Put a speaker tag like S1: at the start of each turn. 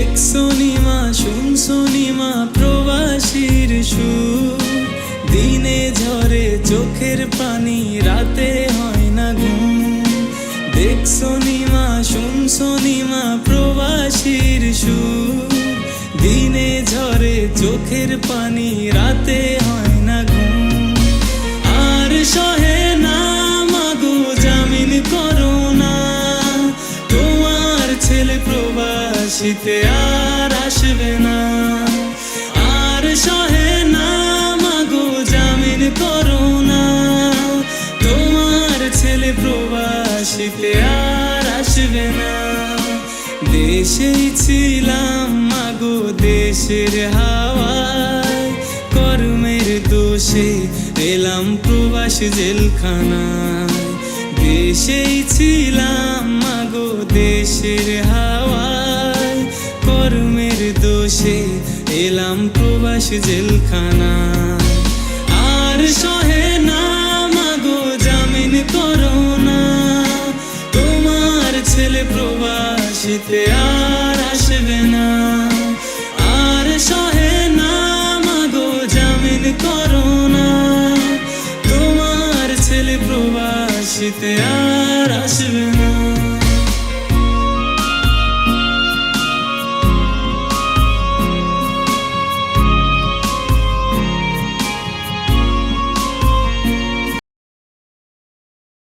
S1: দেখছো নিমা শুনছো নিমা প্রবাসীর সুর, দিনে ঝরে চোখের পানি রাতে হয় না ঘুম। দেখছো নিমা শুনছো নিমা প্রবাসীর সুর, দিনে ঝরে চোখের পানি রাতে হয় না ঘুম। আর সহে না মাগো জামিন করো না, তোমার ছেলে প্রবাসীতে আর আসবে না। আর সহে না মাগো জামিন করো না, তোমার ছেলে প্রবাসীতে আর আসবে না। দেশেই ছিলাম মাগো দেশের হাওয়ায়, কর্মের দোষে এলাম প্রবাস জেলখানায়। দেশেই ছিলাম মাগো দেশের হাওয়ায়, কর্মের দোষে এলাম প্রবাস জেলখানায়। আর সহে না মাগো জামিন করো না, তোমার ছেলে প্রবাসীতে আর আসবে না। আর সহে না মাগো জামিন করো না, তোমার ছেলে প্রবাসীতে আর আসবে না।